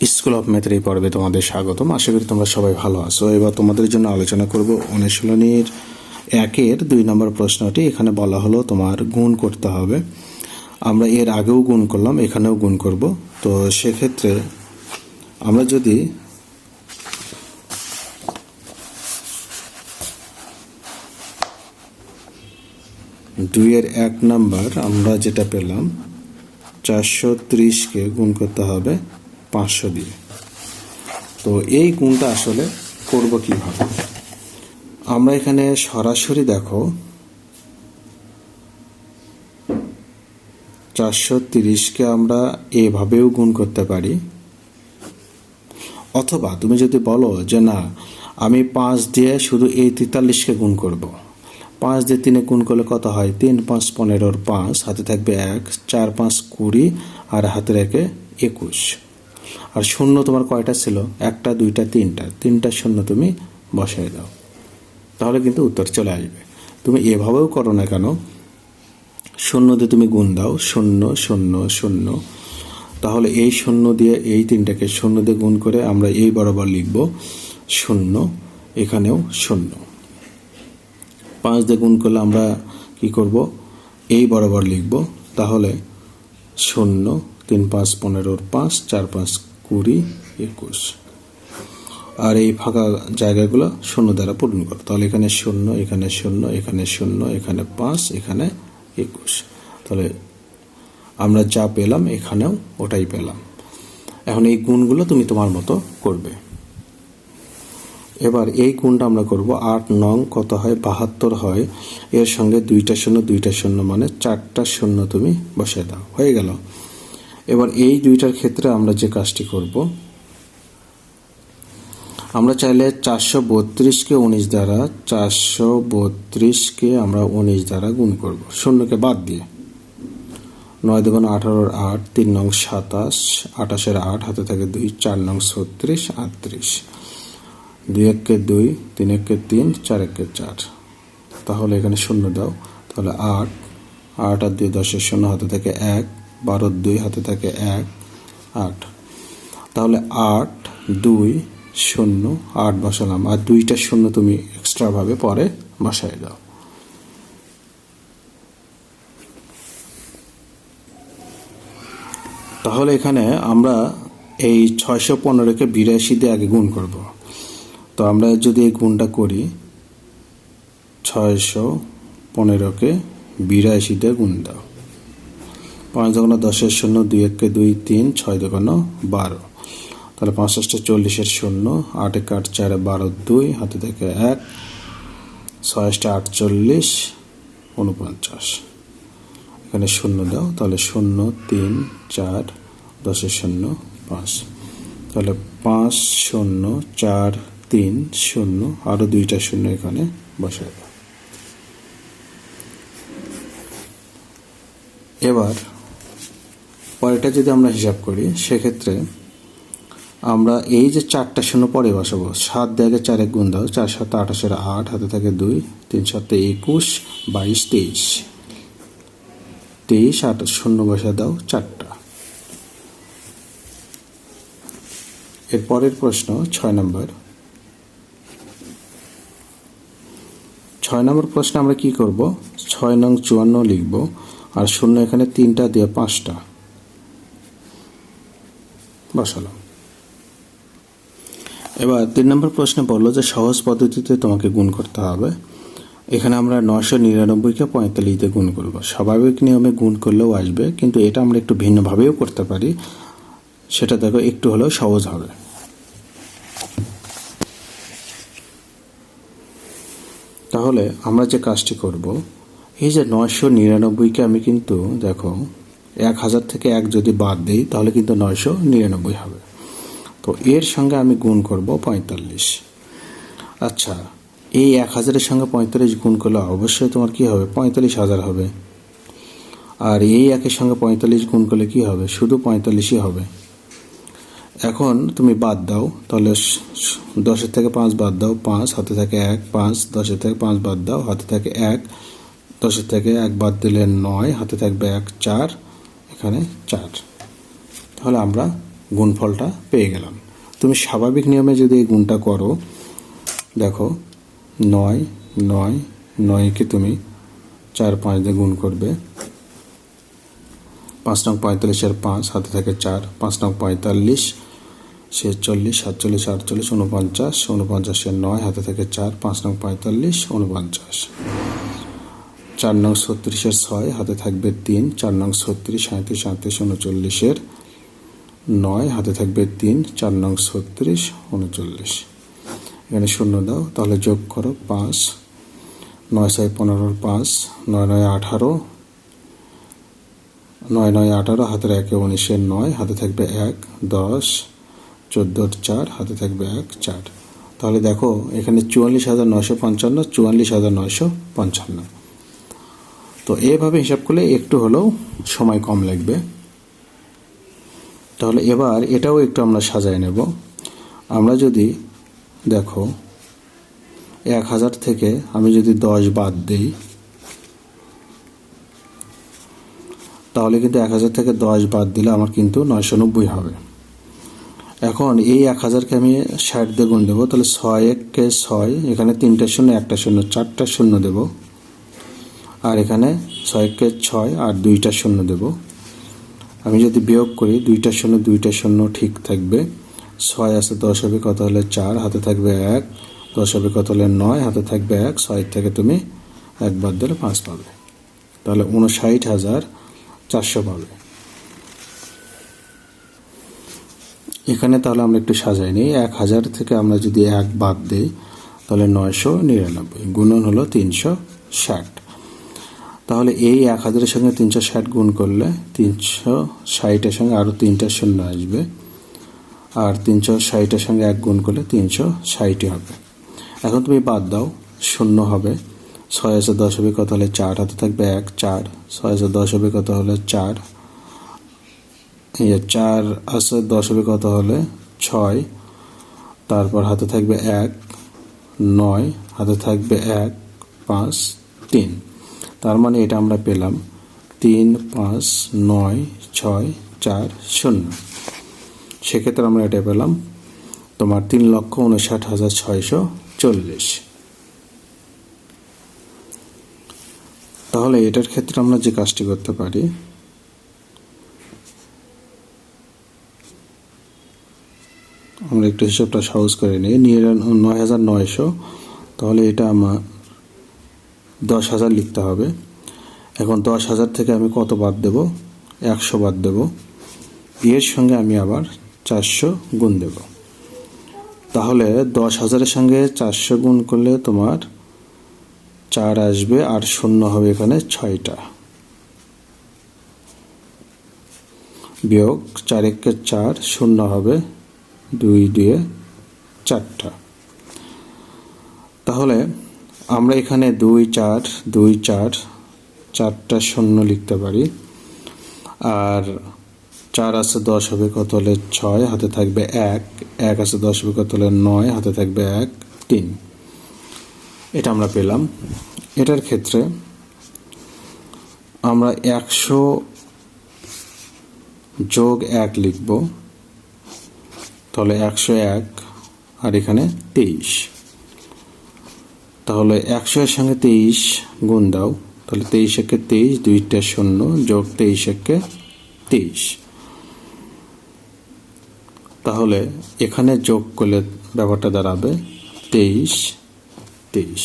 School of ম্যাথের এই পর্বে তোমাদের স্বাগতম। আশা করি তোমরা সবাই ভালো আছো। এবার তোমাদের জন্য আলোচনা করব অনুশীলনীর 1-এর 2 নম্বর প্রশ্নটি। এখানে বলা হলো তোমার গুণ করতে হবে। আমরা এর আগেও গুণ করলাম, এখানেও গুণ করব। তো সেক্ষেত্রে আমরা যদি দুইয়ের 1 নাম্বার আমরা যেটা পেলাম 430-কে গুণ করতে হবে 500 দিয়ে। তো এই গুণটা আসলে করব কিভাবে? আমরা এখানে সরাসরি দেখো 430-কে আমরা এভাবেও গুণ করতে পারি, অথবা তুমি যদি বলো যে না আমি 5 দিয়ে শুধু এই 43-কে গুণ করব। 5 দিয়ে 3-এ গুণ করলে কত হয়? 3 5 15, 5 হাতে থাকবে 1, 4 5 20 আর হাতে রেখে 21। আর শূন্য তোমার কয়টা ছিল? 1টা 2টা 3টা শূন্য তুমি বসায় দাও, তাহলে কিন্তু উত্তর চলে আসবে। তুমি এভাবেও করো না কেন, শূন্য দিয়ে তুমি গুণ দাও, 0 0 0, তাহলে এই শূন্য দিয়ে এই 3টাকে শূন্য দিয়ে গুণ করে আমরা এই বরাবর লিখব 0, এখানেও 0। 5 দিয়ে গুণ করলে আমরা কি করব? এই বরাবর লিখব, তাহলে 0 3 5 15, 5 4 5 20 21। আর এই ফাঁকা জায়গাগুলো 0 দ্বারা পূরণ করো, তাহলে এখানে 0 এখানে 0 এখানে 0 এখানে 5 এখানে 21। তাহলে আমরা যা পেলাম এখানেও ওটাই পেলাম। এখন এই গুণগুলো তুমি তোমার মতো করবে। এবার এই গুণটা আমরা করব 8 9 কত হয়? 72 হয়। এর সঙ্গে 2টা শূন্য মানে 4টা শূন্য তুমি বসিয়ে দাও, হয়ে গেল। এবার এই দুইটার ক্ষেত্রে আমরা যে কাজটি করব, আমরা চাইলে 432-কে 19 দ্বারা 432-কে আমরা 19 দ্বারা গুণ করব, শূন্যকে বাদ দিয়ে। 9 2 18, 8 3 9 27, 28-এর 8 হাতে থাকে 2, 4 9 36 38, 2 1 2 3 1 3 4 1 4। তাহলে এখানে শূন্য দাও, তাহলে 8 8 আর 2 10-এর শূন্য হাতে থাকে 1, 12 2 হাতে থাকে 1 8। তাহলে 8 2 0 8 বসালাম, আর 2টা শূন্য তুমি এক্সট্রা ভাবে পরে বসায় দাও। তাহলে এখানে আমরা এই 615-কে 82 দিয়ে আগে গুণ করব। তো আমরা যদি এই গুণটা করি, 615-কে 82 দিয়ে গুণ দাও। 5 2 10-এর শূন্য, 2 1 2 3, 6 2 12, তাহলে 5 8 40-এর শূন্য, 8 1 8 4 12 2 হাতে থেকে 1, 6 8 48 49, এখানে শূন্য দাও, তাহলে 0 3 4 10-এর শূন্য 5, তাহলে 5 0 4 3 0, আরও 2টা শূন্য এখানে বসায় দাও। এবার পরেরটা যদি আমরা হিসাব করি, সেক্ষেত্রে আমরা এই যে 4টা শূন্য পরে বসাবো, 7 দিয়ে আগে 4 গুণ দাও, 4 7 28-এর 8 হাতে থাকে 2, 3 7 21 22 23, 23 8 শূন্য বসা দাও 4টা। এর পরের প্রশ্ন 6 নম্বর। 6 নম্বর প্রশ্নে আমরা কি করব? 6 নং 54 লিখব, আর শূন্য এখানে 3টা দিয়ে 5টা বসালাম। এবার 3 নম্বর প্রশ্নে বললো যে সহজ পদ্ধতিতে তোমাকে গুণ করতে হবে। এখানে আমরা 999-কে 45 দিয়ে গুণ করব। স্বাভাবিক নিয়মে গুণ করলেও আসবে, কিন্তু এটা আমরা একটু ভিন্নভাবেও করতে পারি, সেটা দেখো একটু হলেও সহজ হবে। তাহলে আমরা যে কাজটি করব, এই যে 999-কে আমি কিন্তু দেখো 1000 থেকে 1 যদি বাদ দিই, তাহলে কিন্তু 999 হবে। তো এর সঙ্গে আমি গুণ করব 45। আচ্ছা, এই 1000-এর সঙ্গে 45 গুণ করলে অবশ্যই তোমার কি হবে? 45,000 হবে। আর এই 1-এর সঙ্গে 45 গুণ করলে কি হবে? শুধু 45ই হবে। এখন তুমি বাদ দাও, তাহলে 10-এর থেকে 5 বাদ দাও, 5 হাতে থাকে 1, 5 10-এর থেকে 5 বাদ দাও, হাতে থাকে 1, 10-এর থেকে 1 বাদ দিলে 9, হাতে থাকবে 1 4, এখানে 4। তাহলে আমরা গুণফলটা পেয়ে গেলাম। তুমি স্বাভাবিক নিয়মে যদি এই গুণটা করো, দেখো 9 9 9কে তুমি 4 5 দিয়ে গুণ করবে, 5 নং 45 এর 5 হাতে থাকে 4, 5 নং 45 46 47 48 49 49 এর 9 হাতে থাকে 4, 5 নং 45 49, 4 নং 36 এর 6 হাতে থাকবে 3, 4 নং 36 37 37 39 এর 9 হাতে থাকবে 3, 4 নং 36 39, এখানে শূন্য দাও, তাহলে যোগ করো 5 9 6 15 5 9 9 18 9 9 18 হাতের 1 19 এর 9 হাতে থাকবে 1 10 14 4 হাতে থাকবে 1 4। তাহলে দেখো এখানে 44,955 44,955। তো এভাবে হিসাব করলে একটু হলেও সময় কম লাগবে। তাহলে এবার এটাও একটু আমরা সাজায় নেব। আমরা যদি দেখো 1000 থেকে আমি যদি 10 বাদ দিই, তাহলে কিন্তু 1000 থেকে 10 বাদ দিলে আমার কিন্তু 990 হবে। এখন এই 1000কে আমি 60 দিয়ে গুণ দেবো, তাহলে 6 1 6, এখানে 3টা শূন্য 1টা শূন্য 4টা শূন্য দেব, আর এখানে 6 6 আর 2টা শূন্য দেব। আমি যদি বিয়োগ করি 2টা শূন্য ঠিক থাকবে, 6 আছে 10 হবে কত হলে 4 হাতে থাকবে 1, 10 হবে কত হলে 9 হাতে থাকবে 1, 6 থেকে তুমি 1 বাদ দিলে 5 পাবে, তাহলে 59,400 পাবে। এখানে তাহলে আমরা একটু সাজাই নিই। 1000 থেকে আমরা যদি 1 বাদ দিই তাহলে 999, গুণন হলো 360। তাহলে এই 1000-এর সঙ্গে 360 গুণ করলে 360-এর সঙ্গে আরও 3টা শূন্য আসবে, আর 360-এর সঙ্গে 1 গুণ করলে 360 হবে। এখন তুমি বাদ দাও, শূন্য হবে, 6 আছে 10 হবে কত হলে 4 হাতে থাকবে 1 4, 6 আছে 10 হবে কত হলে 4, 4 আছে 10 হবে কত হলে 6, তারপর হাতে থাকবে 1 9 হাতে থাকবে 1 5 3। তার মানে এটা আমরা পেলাম 3 5 9 6 4 0। সেক্ষেত্রে আমরা এটা পেলাম তোমার 3,59,640। তাহলে এটার ক্ষেত্রে আমরা যে কাজটি করতে পারি, আমরা একটু হিসাবটা সহজ করে নিই। 9,900, তাহলে এটা আমার 10,000 লিখতে হবে। এখন 10,000 থেকে আমি কত বাদ দেব? 100 বাদ দেব, এর সঙ্গে আমি আবার 400 গুণ দেব। তাহলে 10,000-এর সঙ্গে 400 গুণ করলে তোমার 4 আসবে, আর শূন্য হবে এখানে 6টা, বিয়োগ 4 1 4 শূন্য হবে 2 2 4টা। তাহলে আমরা এখানে 2 4 2 4 4টা শূন্য লিখতে পারি, আর 4 আছে 10 হবে কত হলে 6 হাতে থাকবে 1 1 আছে 10 হবে কত হলে 9 হাতে থাকবে 1 3। এটা আমরা পেলাম। এটার ক্ষেত্রে আমরা 100 যোগ 1 লিখব, তাহলে 101, আর এখানে 23। তাহলে 100-এর সঙ্গে 23 গুণ দাও, তাহলে 23 একে 23, 2টা শূন্য যোগ 23 একে 23। তাহলে এখানে যোগ করলে ব্যাপারটা দাঁড়াবে 23 23।